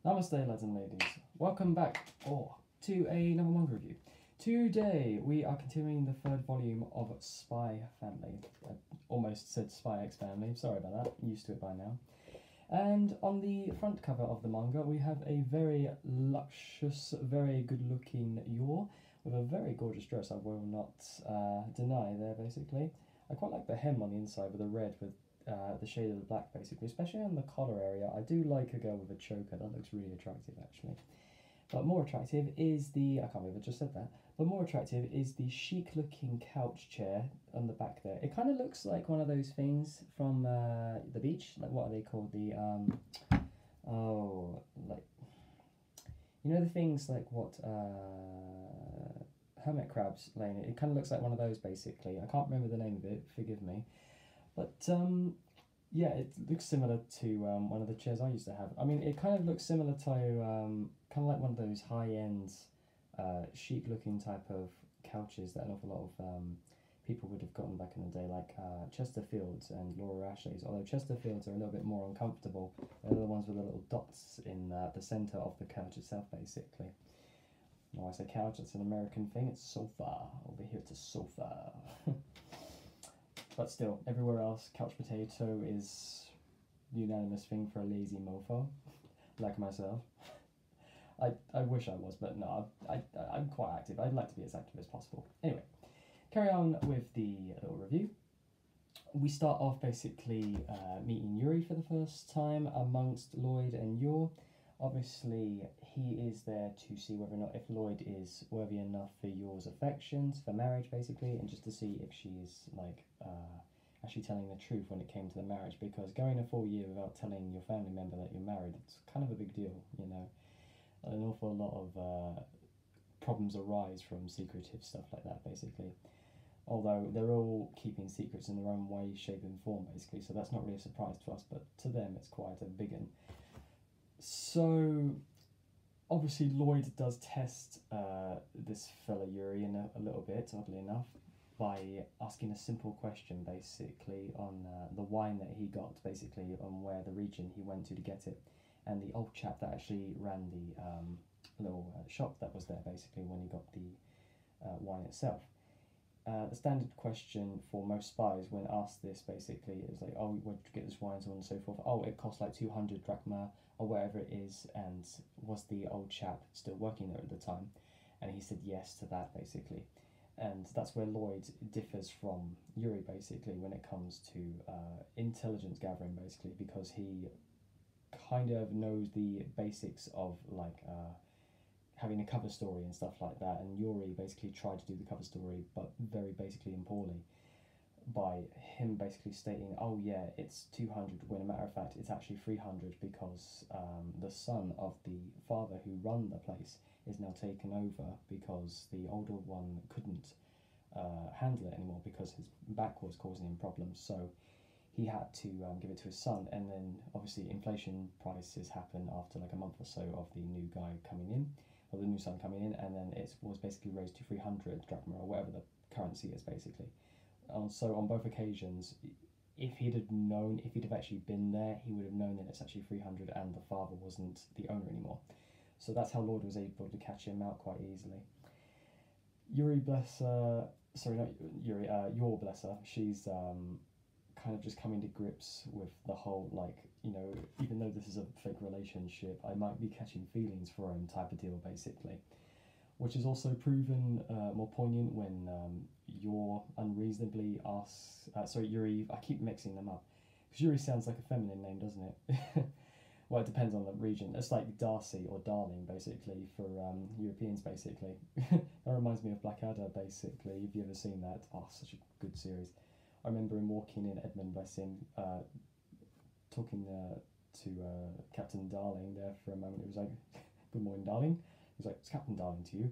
Namaste, lads and ladies. Welcome back to another manga review. Today we are continuing the third volume of Spy Family. I almost said Spy X Family, sorry about that, I'm used to it by now. And on the front cover of the manga we have a very luscious, very good looking Yor with a very gorgeous dress, I will not deny there basically. I quite like the hem on the inside with the red with the shade of the black basically, especially on the collar area. I do like a girl with a choker, that looks really attractive actually. But more attractive is the, I can't believe I just said that, but more attractive is the chic looking couch chair on the back there. It kind of looks like one of those things from the beach, like what are they called, the, like, you know the things like what, hermit crabs laying it kind of looks like one of those basically. I can't remember the name of it, forgive me. But yeah, it looks similar to one of the chairs I used to have. I mean, it kind of looks similar to kind of like one of those high-end, chic-looking type of couches that an awful lot of people would have gotten back in the day, like Chesterfields and Laura Ashley's. Although Chesterfields are a little bit more uncomfortable. They're the ones with the little dots in the centre of the couch itself, basically. When I say couch, it's an American thing. It's sofa. Over here, it's a sofa. But still, everywhere else, couch potato is the unanimous thing for a lazy mofo, like myself. I wish I was, but no, I'm quite active. I'd like to be as active as possible. Anyway, carry on with the little review. We start off basically meeting Yuri for the first time amongst Lloyd and Yor. Obviously, he is there to see whether or not if Lloyd is worthy enough for Yor's affections, for marriage basically, and just to see if she is like actually telling the truth when it came to the marriage, because going a full year without telling your family member that you're married, it's kind of a big deal, you know. An awful lot of problems arise from secretive stuff like that basically. Although they're all keeping secrets in their own way, shape and form basically, so that's not really a surprise to us, but to them it's quite a big one. So, obviously Lloyd does test this fella Yuri in a little bit, oddly enough, by asking a simple question basically on the wine that he got, basically on where the region he went to get it. And the old chap that actually ran the little shop that was there basically when he got the wine itself. The standard question for most spies when asked this basically is like, oh, where did you get this wine, so on and so forth. Oh, it cost like 200 drachma or whatever it is, and was the old chap still working there at the time? And he said yes to that basically. And that's where Lloyd differs from Yuri basically when it comes to intelligence gathering basically, because he kind of knows the basics of like having a cover story and stuff like that, and Yuri basically tried to do the cover story but very basically and poorly, by him basically stating, oh yeah, it's 200 when in matter of fact it's actually 300 because the son of the father who run the place is now taken over because the older one couldn't handle it anymore because his back was causing him problems, so he had to give it to his son. And then obviously inflation prices happen after like a month or so of the new guy coming in, or the new son coming in, and then it was basically raised to 300 drachma or whatever the currency is basically. So on both occasions, if he'd have known, if he'd have actually been there, he would have known that it's actually 300 and the father wasn't the owner anymore. So that's how Lord was able to catch him out quite easily. Yuri, bless her, sorry, not Yuri, Yor, bless her, she's kind of just coming to grips with the whole, like, you know, even though this is a fake relationship, I might be catching feelings for him type of deal basically. Which is also proven more poignant when Yor unreasonably asks, sorry, Yuri, I keep mixing them up, because Yuri sounds like a feminine name, doesn't it? Well, it depends on the region. It's like Darcy or Darling, basically, for Europeans, basically. That reminds me of Blackadder, basically, if you've ever seen that. Oh, such a good series. I remember him walking in, Edmund, bless him, talking to Captain Darling there for a moment. It was like, good morning, darling. He was like, it's Captain Darling to you.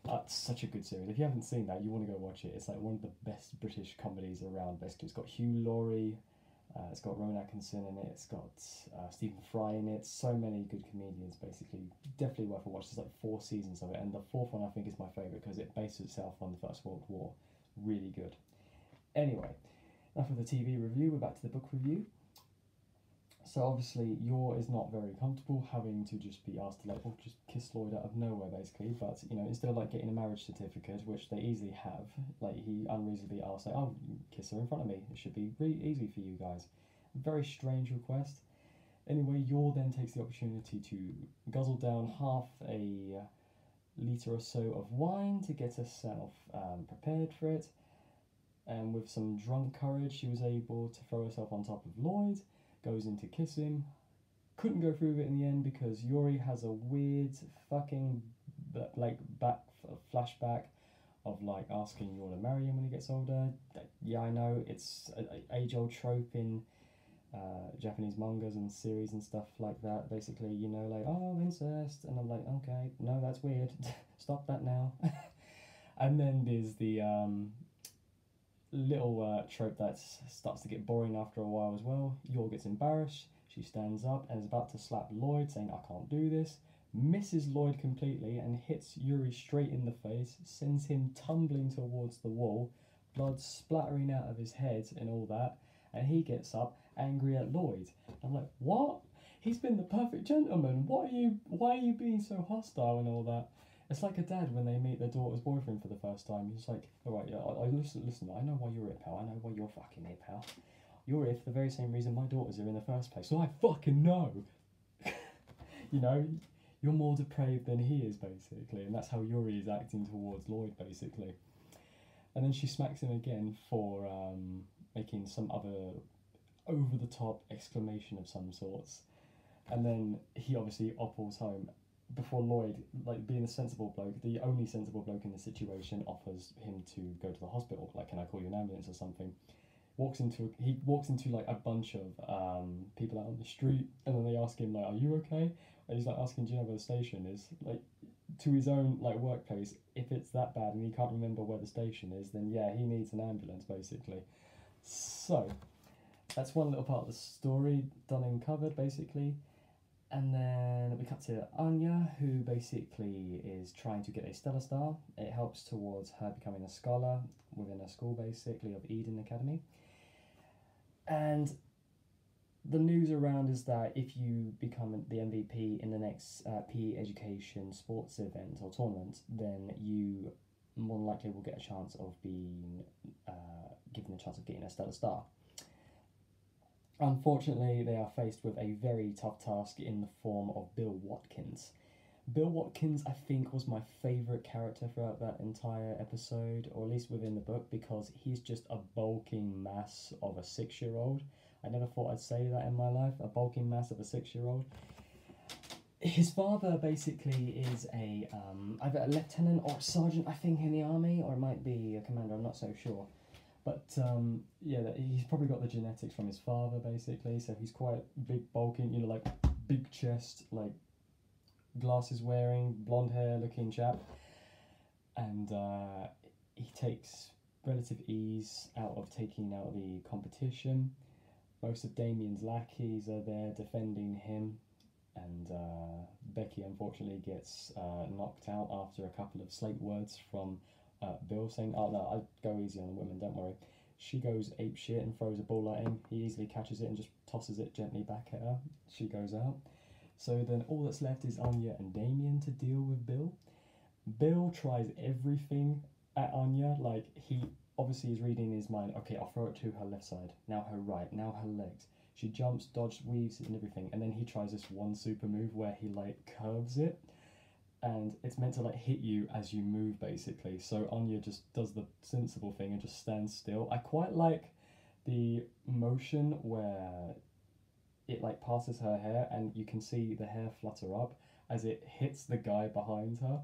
It's such a good series. If you haven't seen that, you want to go watch it. It's like one of the best British comedies around, basically. It's got Hugh Laurie, it's got Rowan Atkinson in it, it's got Stephen Fry in it, so many good comedians, basically. Definitely worth a watch. There's like 4 seasons of it, and the 4th one I think is my favourite because it bases itself on the First World War. Really good. Anyway, enough of the TV review, we're back to the book review. So obviously, Yor is not very comfortable having to just be asked to like, oh, just kiss Lloyd out of nowhere, basically. But you know, instead of like getting a marriage certificate, which they easily have, like he unreasonably asked, like, oh, kiss her in front of me. It should be really easy for you guys. Very strange request. Anyway, Yor then takes the opportunity to guzzle down half a litre or so of wine to get herself prepared for it. And with some drunk courage, she was able to throw herself on top of Lloyd, goes in to kiss him. Couldn't go through with it in the end because Yuri has a weird fucking like back flashback of like asking Yor to marry him when he gets older. Yeah, I know it's an age-old trope in Japanese mangas and series and stuff like that. Basically, you know, like, oh, incest, and I'm like, okay, no, that's weird. Stop that now. And then there's the little trope that starts to get boring after a while as well. Yor gets embarrassed. She stands up and is about to slap Lloyd, saying, I can't do this. Misses Lloyd completely and hits Yuri straight in the face, sends him tumbling towards the wall, blood splattering out of his head and all that. And he gets up, angry at Lloyd. I'm like, what? He's been the perfect gentleman. Why are you being so hostile and all that? It's like a dad when they meet their daughter's boyfriend for the first time. He's like, all right, yeah, I listen. I know why you're it, pal. I know why you're fucking it, pal. You're here for the very same reason my daughters are in the first place. So I fucking know. You know, you're more depraved than he is, basically, and that's how Yuri is acting towards Lloyd, basically. And then she smacks him again for making some other over-the-top exclamation of some sorts. And then he obviously oppels home before Lloyd, like being a sensible bloke, the only sensible bloke in the situation, offers him to go to the hospital. Like, can I call you an ambulance or something? He walks into like a bunch of people out on the street, and then they ask him like, "Are you okay?" And he's like asking, "Do you know where the station is?" Like to his own like workplace. If it's that bad and he can't remember where the station is, then yeah, he needs an ambulance basically. So that's one little part of the story done and covered basically. And then we cut to Anya, who basically is trying to get a stellar star. It helps towards her becoming a scholar within a school, basically, of Eden Academy. And the news around is that if you become the MVP in the next PE education sports event or tournament, then you more than likely will get a chance of being given a chance of getting a stellar star. Unfortunately, they are faced with a very tough task in the form of Bill Watkins. Bill Watkins, I think, was my favourite character throughout that entire episode, or at least within the book, because he's just a bulking mass of a 6-year-old. I never thought I'd say that in my life, a bulking mass of a 6-year-old. His father basically is either a lieutenant or a sergeant, I think, in the army, or it might be a commander, I'm not so sure. But yeah, he's probably got the genetics from his father, basically. So he's quite big, bulking, you know, like big chest, like glasses wearing, blonde hair looking chap. And he takes relative ease out of taking out the competition. Most of Damien's lackeys are there defending him. And Becky, unfortunately, gets knocked out after a couple of slate words from Bill saying, oh no, I'll go easy on the women, don't worry. She goes ape shit and throws a ball at him. He easily catches it and just tosses it gently back at her. She goes out. So then all that's left is Anya and Damien to deal with Bill. Bill tries everything at Anya. Like, he obviously is reading in his mind, okay, I'll throw it to her left side, now her right, now her legs. She jumps, dodges, weaves and everything. And then he tries this one super move where he like curves it. And it's meant to like hit you as you move basically. So Anya just does the sensible thing and just stands still. I quite like the motion where it like passes her hair and you can see the hair flutter up as it hits the guy behind her.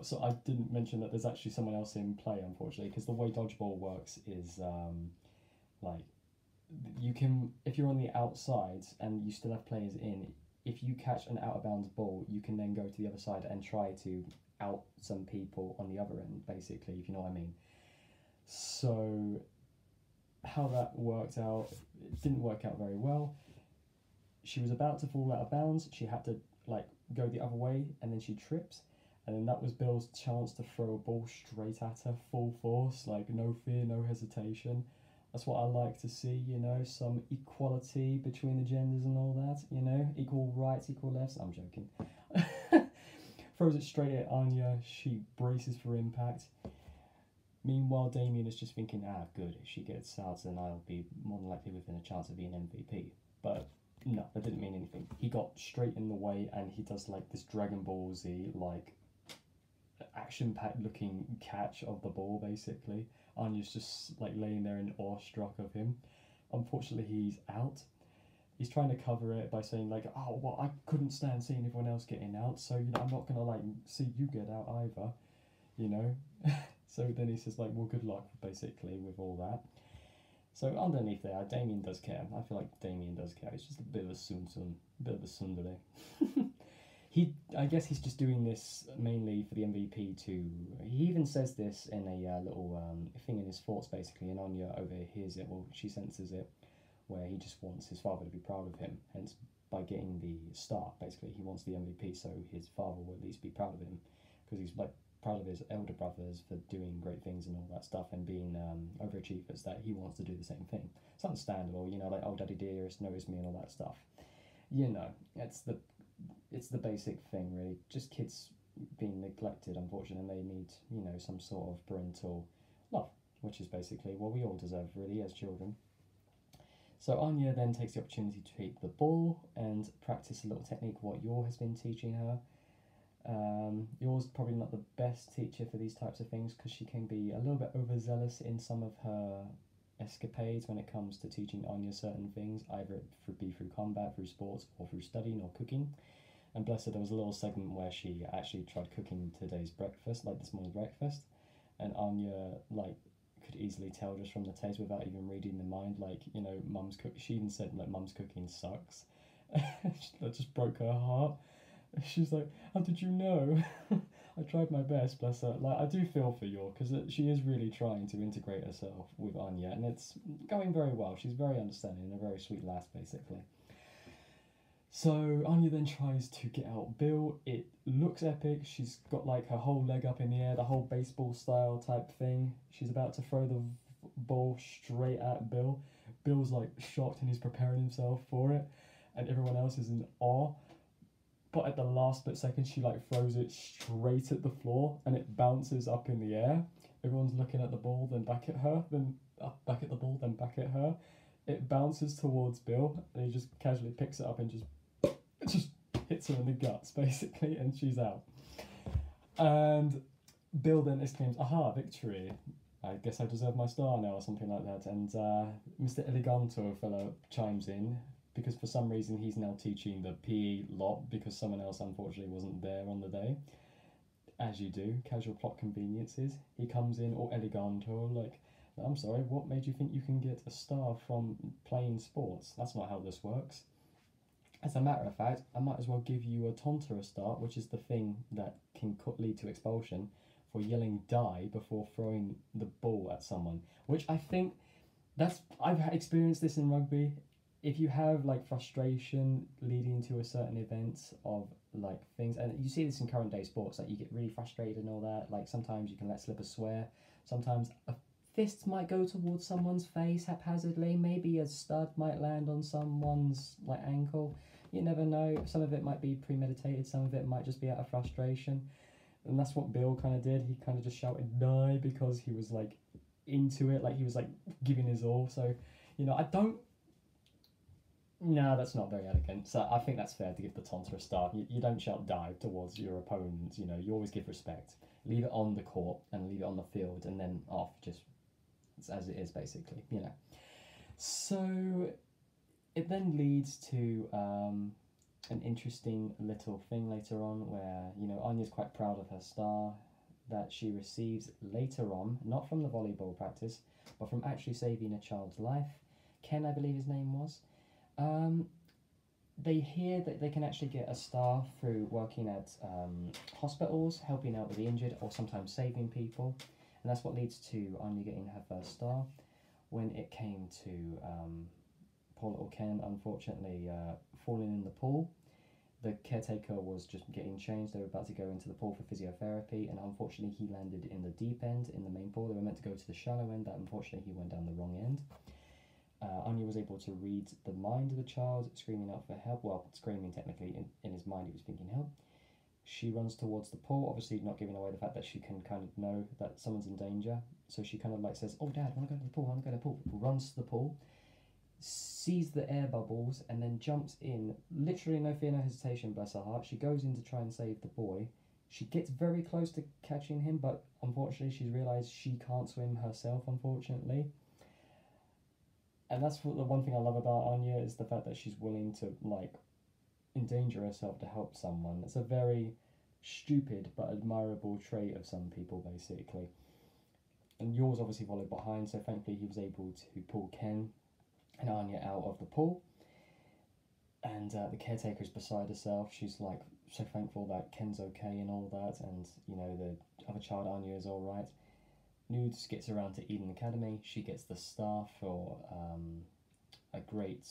So I didn't mention that there's actually someone else in play, unfortunately, because the way dodgeball works is like you can, if you're on the outside and you still have players in, if you catch an out of bounds ball, you can then go to the other side and try to out some people on the other end, basically, if you know what I mean. So how that worked out, it didn't work out very well. She was about to fall out of bounds. She had to like go the other way, and then she trips. And then that was Bill's chance to throw a ball straight at her, full force, like no fear, no hesitation. That's what I like to see, you know, some equality between the genders and all that, you know, equal rights, equal lefts. I'm joking. Throws it straight at Anya. She braces for impact. Meanwhile, Damien is just thinking, good, if she gets out, then I'll be more than likely within a chance of being MVP. But no, that didn't mean anything. He got straight in the way, and he does like this Dragon Ball Z, like, action-packed looking catch of the ball, basically. Anya's just like laying there in awestruck of him. Unfortunately, he's out. He's trying to cover it by saying like, oh, well, I couldn't stand seeing everyone else getting out, so, you know, I'm not gonna like see you get out either, you know. So then he says like, well, good luck, basically, with all that. So underneath there, Damien does care. I feel like Damien does care. He's just a bit of a sun, a bit of a tsundere. I guess he's just doing this mainly for the MVP to. He even says this in a little thing in his thoughts, basically, and Anya overhears it. Well, she senses it, where he just wants his father to be proud of him. Hence, by getting the star, basically, he wants the MVP, so his father will at least be proud of him, because he's like proud of his elder brothers for doing great things and all that stuff, and being overachievers. That he wants to do the same thing. It's understandable, you know, like, oh, daddy dearest, notice me and all that stuff. You know, it's the basic thing, really. Just kids being neglected, unfortunately, and they need, you know, some sort of parental love, which is basically what we all deserve, really, as children. So Anya then takes the opportunity to take the ball and practice a little technique what Yor has been teaching her. Yor's probably not the best teacher for these types of things, because she can be a little bit overzealous in some of her escapades when it comes to teaching Anya certain things, either it be through combat, through sports, or through studying or cooking. And bless her, there was a little segment where she actually tried cooking today's breakfast, like this morning's breakfast, and Anya, like, could easily tell just from the taste without even reading the mind, like, you know, mum's cook. She even said, like, mum's cooking sucks. That just broke her heart. She's like, how did you know? I tried my best, bless her. Like, I do feel for Yor, because she is really trying to integrate herself with Anya, and it's going very well. She's very understanding and a very sweet lass, basically. So Anya then tries to get out Bill. It looks epic. She's got like her whole leg up in the air, the whole baseball style type thing. She's about to throw the ball straight at Bill. Bill's like shocked and he's preparing himself for it, and everyone else is in awe. But at the last bit second, she like throws it straight at the floor, and it bounces up in the air. Everyone's looking at the ball, then back at her, then back at the ball, then back at her. It bounces towards Bill, and he just casually picks it up and just hits her in the guts, basically, and she's out. And Bill then exclaims, aha, victory. I guess I deserve my star now, or something like that. And Mr. Eleganto fellow chimes in, because for some reason he's now teaching the PE lot, because someone else unfortunately wasn't there on the day. As you do, casual plot conveniences. He comes in all eleganto, like, I'm sorry, what made you think you can get a star from playing sports? That's not how this works. As a matter of fact, I might as well give you a taunter star, which is the thing that can lead to expulsion, for yelling die before throwing the ball at someone. Which I think, I've experienced this in rugby. If you have like frustration leading to a certain event of like things, and you see this in current day sports, like you get really frustrated and all that, like sometimes you can let slip a swear, sometimes a fist might go towards someone's face haphazardly, maybe a stud might land on someone's like ankle. You never know. Some of it might be premeditated, some of it might just be out of frustration. And that's what Bill kind of did. He kind of just shouted die because he was like into it, like he was like giving his all. So, you know, no, that's not very elegant. So I think that's fair to give the taunter a star. You don't shout die towards your opponent, you know, you always give respect. Leave it on the court and leave it on the field, and then off, just as it is, basically, you know. So it then leads to an interesting little thing later on where, you know, Anya's quite proud of her star that she receives later on, not from the volleyball practice, but from actually saving a child's life. Ken, I believe his name was. They hear that they can actually get a star through working at hospitals, helping out with the injured, or sometimes saving people. And that's what leads to Anya getting her first star. When it came to poor little Ken, unfortunately, falling in the pool, the caretaker was just getting changed. They were about to go into the pool for physiotherapy, and unfortunately he landed in the deep end in the main pool. They were meant to go to the shallow end, that unfortunately he went down the wrong end. Anya was able to read the mind of the child, screaming out for help. Well, screaming technically, in his mind he was thinking help. She runs towards the pool, obviously not giving away the fact that she can kind of know that someone's in danger. So she kind of like says, "Oh Dad, I want to go to the pool, I want to go to the pool." Runs to the pool, sees the air bubbles, and then jumps in. Literally no fear, no hesitation, bless her heart. She goes in to try and save the boy. She gets very close to catching him, but unfortunately she's realised she can't swim herself, unfortunately. And that's what the one thing I love about Anya, is the fact that she's willing to like endanger herself to help someone. It's a very stupid but admirable trait of some people, basically. And yours obviously followed behind, so thankfully he was able to pull Ken and Anya out of the pool. And the caretaker is beside herself. She's like so thankful that Ken's okay and all that, and you know, the other child, Anya, is all right. Nudes gets around to Eden Academy. She gets the star for a great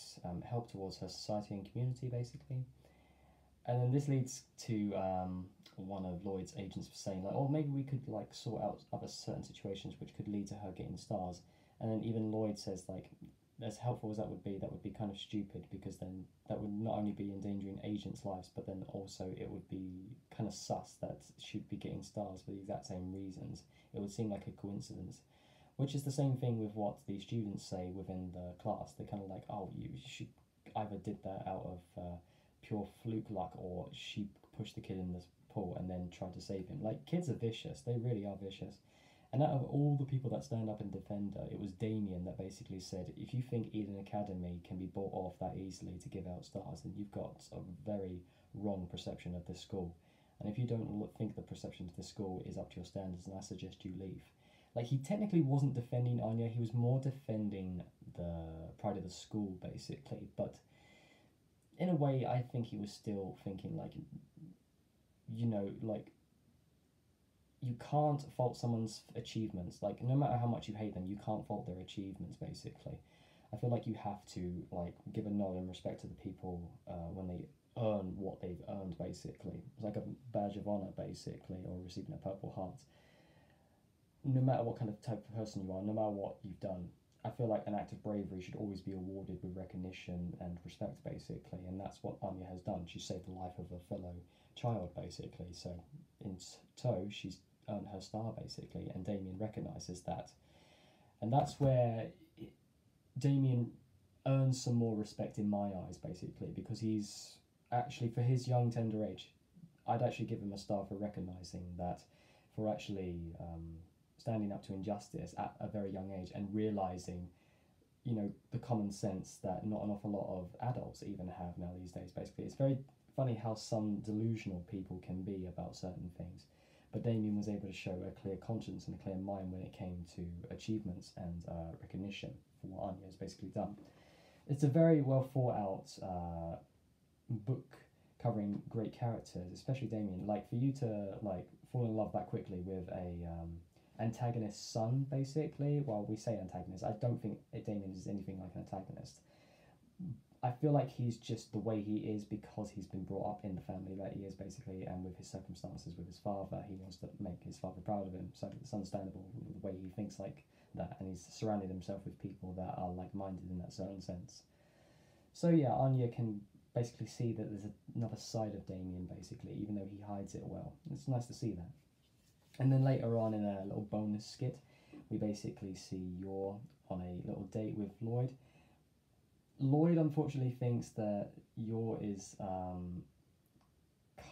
help towards her society and community, basically. And then this leads to one of Lloyd's agents saying like, "Oh, maybe we could like sort out other certain situations which could lead to her getting stars." And then even Lloyd says like, as helpful as that would be kind of stupid, because then that would not only be endangering agents' lives, but then also it would be kind of sus that she'd be getting stars for the exact same reasons. It would seem like a coincidence, which is the same thing with what the students say within the class. They're kind of like, "Oh, she either did that out of pure fluke luck, or she pushed the kid in this pool and then tried to save him." Like, kids are vicious. They really are vicious. And out of all the people that stand up and defend her, it was Damien that basically said, if you think Eden Academy can be bought off that easily to give out stars, then you've got a very wrong perception of this school. And if you don't think the perception of this school is up to your standards, then I suggest you leave. Like, he technically wasn't defending Anya, he was more defending the pride of the school, basically. But in a way, I think he was still thinking, like, you know, like, you can't fault someone's achievements. Like, no matter how much you hate them, you can't fault their achievements, basically. I feel like you have to, like, give a nod and respect to the people when they earn what they've earned, basically. It's like a badge of honour, basically, or receiving a Purple Heart. No matter what kind of type of person you are, no matter what you've done, I feel like an act of bravery should always be awarded with recognition and respect, basically, and that's what Anya has done. She saved the life of a fellow child, basically, so in tow, she's earned her star, basically, and Damien recognises that. And that's where Damien earns some more respect in my eyes, basically, because he's actually, for his young, tender age, I'd actually give him a star for recognising that, for actually standing up to injustice at a very young age and realising, you know, the common sense that not an awful lot of adults even have now these days, basically. It's very funny how some delusional people can be about certain things. But Damien was able to show a clear conscience and a clear mind when it came to achievements and recognition for what Anya has basically done. It's a very well thought out book covering great characters, especially Damien. Like, for you to like fall in love that quickly with a antagonist son, basically. Well, we say antagonist. I don't think Damien is anything like an antagonist. I feel like he's just the way he is because he's been brought up in the family that he is, basically, and with his circumstances with his father, he wants to make his father proud of him. So it's understandable the way he thinks like that, and he's surrounded himself with people that are like-minded in that certain sense. So yeah, Anya can basically see that there's another side of Damien, basically, even though he hides it well. It's nice to see that. And then later on in a little bonus skit, we basically see Yor on a little date with Lloyd. Lloyd unfortunately thinks that Yor is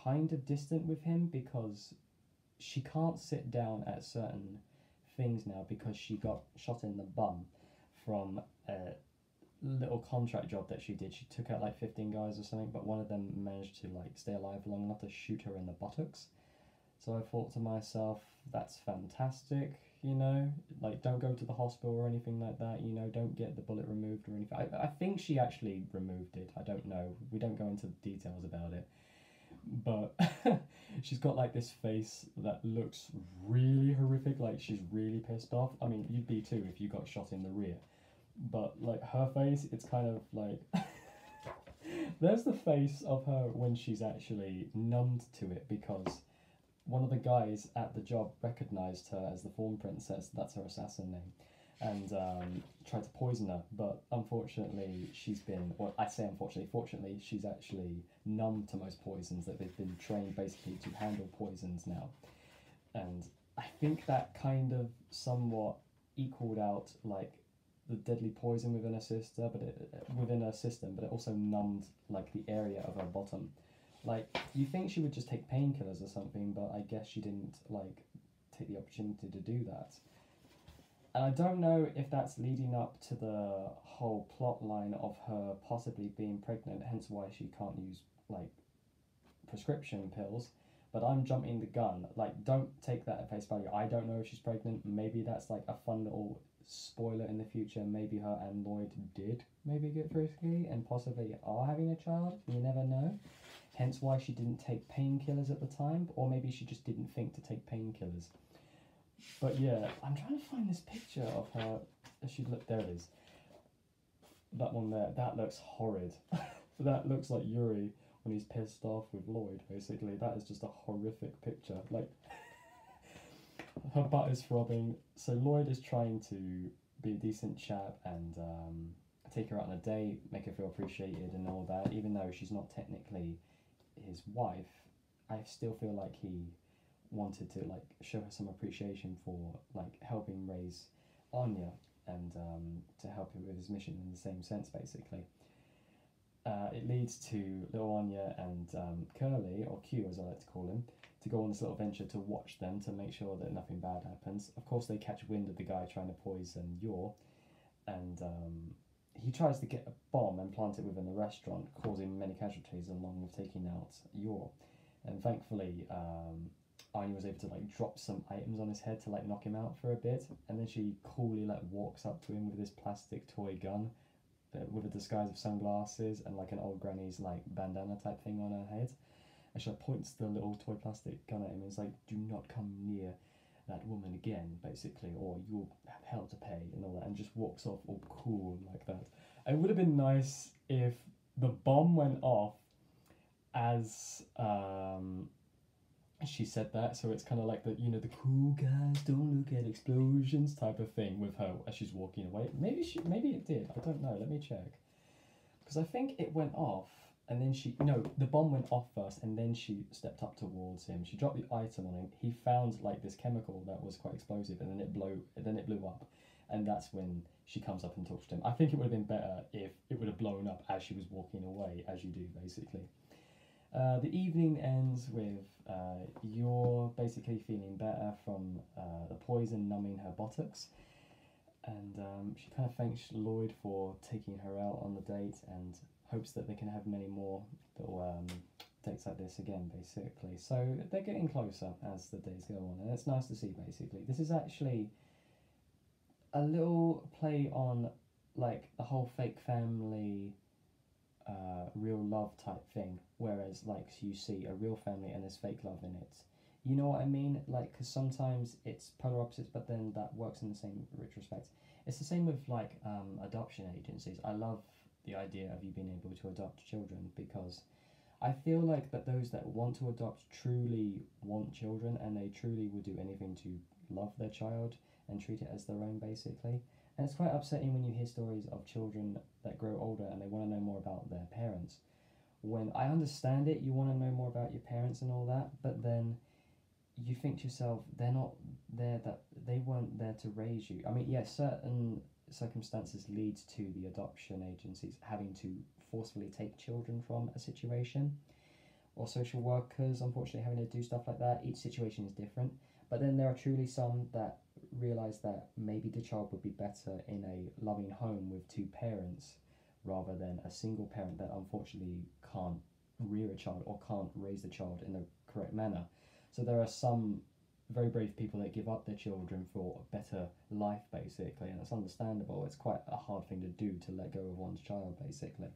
kind of distant with him because she can't sit down at certain things now because she got shot in the bum from a little contract job that she did. She took out like 15 guys or something, but one of them managed to like stay alive long enough to shoot her in the buttocks. So I thought to myself, that's fantastic, you know, like, don't go to the hospital or anything like that, you know, don't get the bullet removed or anything. I think she actually removed it, I don't know, we don't go into the details about it, but she's got like this face that looks really horrific, like she's really pissed off. I mean, you'd be too if you got shot in the rear, but like her face, it's kind of like There's the face of her when she's actually numbed to it because one of the guys at the job recognized her as the Fawn Princess. That's her assassin name, and tried to poison her. But unfortunately, she's been, well, I say unfortunately, fortunately, she's actually numb to most poisons. That they've been trained basically to handle poisons now, and I think that kind of somewhat equaled out like the deadly poison within her sister, but within her system, but it also numbed like the area of her bottom. Like you think she would just take painkillers or something, but I guess she didn't like take the opportunity to do that. And I don't know if that's leading up to the whole plot line of her possibly being pregnant, hence why she can't use like prescription pills. But I'm jumping the gun. Like, don't take that at face value. I don't know if she's pregnant. Maybe that's like a fun little spoiler in the future. Maybe her and Lloyd did maybe get frisky and possibly are having a child. You never know. Hence why she didn't take painkillers at the time, or maybe she just didn't think to take painkillers. But yeah, I'm trying to find this picture of her. She look there it is. That one there. That looks horrid. That looks like Yuri when he's pissed off with Lloyd. Basically, that is just a horrific picture. Like her butt is throbbing. So Lloyd is trying to be a decent chap and take her out on a date, make her feel appreciated and all that. Even though she's not technically his wife, I still feel like he wanted to like show her some appreciation for like helping raise Anya and to help him with his mission in the same sense, basically. It leads to little Anya and Curly, or Q as I like to call him, to go on this little venture to watch them to make sure that nothing bad happens. Of course, they catch wind of the guy trying to poison Yor, and he tries to get a bomb and plant it within the restaurant, causing many casualties along with taking out Yor. And thankfully, Anya was able to like drop some items on his head to like knock him out for a bit, and then she coolly like walks up to him with this plastic toy gun with a disguise of sunglasses and like an old granny's like bandana type thing on her head, and she like, points the little toy plastic gun at him and is like, "Do not come near that woman again," basically, or you'll have hell to pay and all that, and just walks off all cool like that. It would have been nice if the bomb went off as she said that, so it's kind of like the, you know, the cool guys don't look at explosions type of thing with her as she's walking away. Maybe it did. I don't know. Let me check, because I think it went off and then the bomb went off first and then she stepped up towards him. She dropped the item on him. He found like this chemical that was quite explosive, and then it blew up, and that's when she comes up and talks to him. I think it would have been better if it would have blown up as she was walking away, as you do basically. The evening ends with Yor basically feeling better from the poison numbing her buttocks, and she kind of thanks Lloyd for taking her out on the date and hopes that they can have many more little dates like this again, basically. So they're getting closer as the days go on, and it's nice to see, basically. This is actually a little play on like the whole fake family real love type thing, whereas like you see a real family and there's fake love in it. You know what I mean? Like, because sometimes it's polar opposites, but then that works in the same retrospect. It's the same with like adoption agencies. I love the idea of you being able to adopt children, because I feel like that those that want to adopt truly want children, and they truly would do anything to love their child and treat it as their own, basically. And it's quite upsetting when you hear stories of children that grow older and they want to know more about their parents. When I understand it, you want to know more about your parents and all that, but then you think to yourself, they're not there, that they weren't there to raise you. I mean, yes, certain circumstances leads to the adoption agencies having to forcefully take children from a situation, or social workers unfortunately having to do stuff like that. Each situation is different, but then there are truly some that realise that maybe the child would be better in a loving home with two parents rather than a single parent that unfortunately can't rear a child or can't raise the child in the correct manner. So there are some very brave people that give up their children for a better life, basically, and it's understandable. It's quite a hard thing to do, to let go of one's child, basically.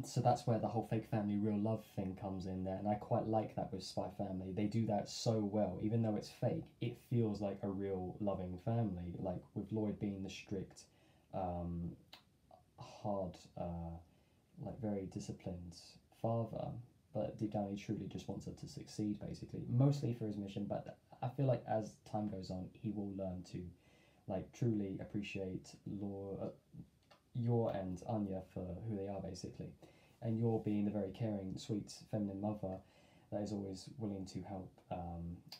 So that's where the whole fake family real love thing comes in there, and I quite like that with Spy Family. They do that so well. Even though it's fake, it feels like a real loving family, like with Lloyd being the strict hard like very disciplined father, but deep down he truly just wants her to succeed, basically, mostly for his mission. But I feel like as time goes on, he will learn to like truly appreciate Yor and Anya for who they are, basically, and Yor being the very caring, sweet, feminine mother that is always willing to help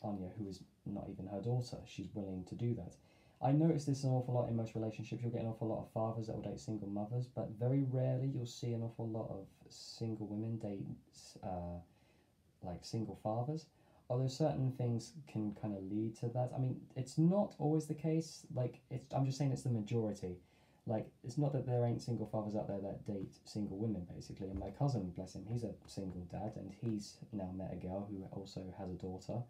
Anya, who is not even her daughter. She's willing to do that. I notice this an awful lot in most relationships. You'll get an awful lot of fathers that will date single mothers, but very rarely you'll see an awful lot of single women date like single fathers. Although certain things can kind of lead to that. I mean, it's not always the case. Like, I'm just saying it's the majority. Like, it's not that there ain't single fathers out there that date single women, basically. And my cousin, bless him, he's a single dad, and he's now met a girl who also has a daughter.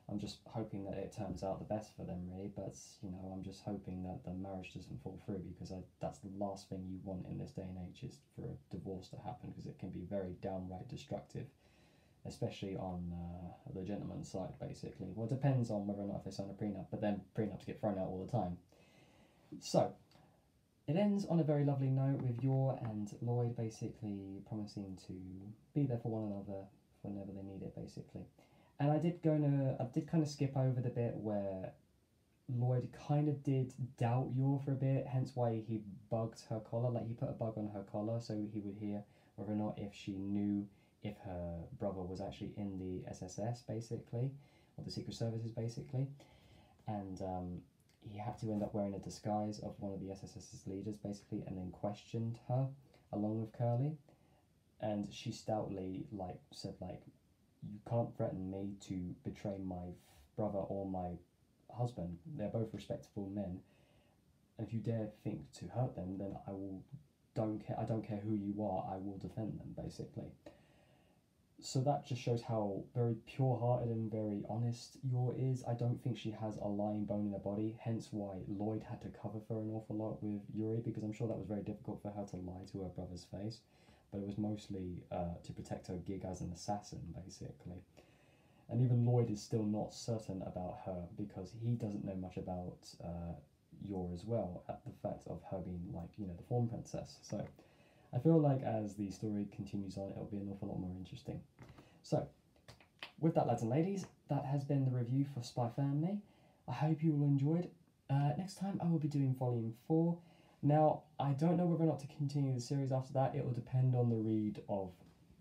I'm just hoping that it turns out the best for them, really. But, you know, I'm just hoping that the marriage doesn't fall through, because that's the last thing you want in this day and age, is for a divorce to happen, because it can be very downright destructive, especially on the gentleman's side, basically. Well, it depends on whether or not if they sign a prenup, but then prenups get thrown out all the time. So, it ends on a very lovely note with Yor and Lloyd basically promising to be there for one another whenever they need it, basically. And I did kind of skip over the bit where Lloyd kind of did doubt Yor for a bit, hence why he bugged her collar. Like, he put a bug on her collar so he would hear whether or not if she knew if her brother was actually in the SSS, basically, or the Secret Services, basically. And he had to end up wearing a disguise of one of the SSS's leaders, basically, and then questioned her along with Curly. And she stoutly said, you can't threaten me to betray my brother or my husband. They're both respectable men. And if you dare think to hurt them, then I don't care who you are, I will defend them, basically. So that just shows how very pure-hearted and very honest Yor is. I don't think she has a lying bone in her body, hence why Lloyd had to cover for an awful lot with Yuri, because I'm sure that was very difficult for her to lie to her brother's face. But it was mostly to protect her gig as an assassin, basically. And even Lloyd is still not certain about her, because he doesn't know much about Yor as well, at the fact of her being, the Fawn Princess. So I feel like as the story continues on, it'll be an awful lot more interesting. So, with that, lads and ladies, that has been the review for Spy Family. I hope you all enjoyed. Next time I will be doing Volume 4. Now, I don't know whether or not to continue the series after that. It will depend on the read of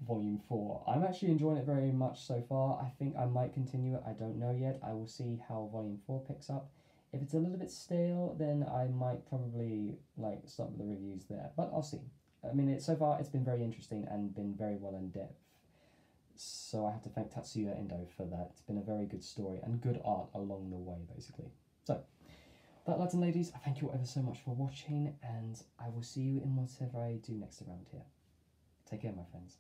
Volume 4. I'm actually enjoying it very much so far. I think I might continue it. I don't know yet. I will see how Volume 4 picks up. If it's a little bit stale, then I might probably stop with the reviews there. But I'll see. I mean, so far it's been very interesting and been very well in depth. So I have to thank Tatsuya Endo for that. It's been a very good story and good art along the way, basically. So, that, lads and ladies, I thank you ever so much for watching, and I will see you in whatever I do next around here. Take care, my friends.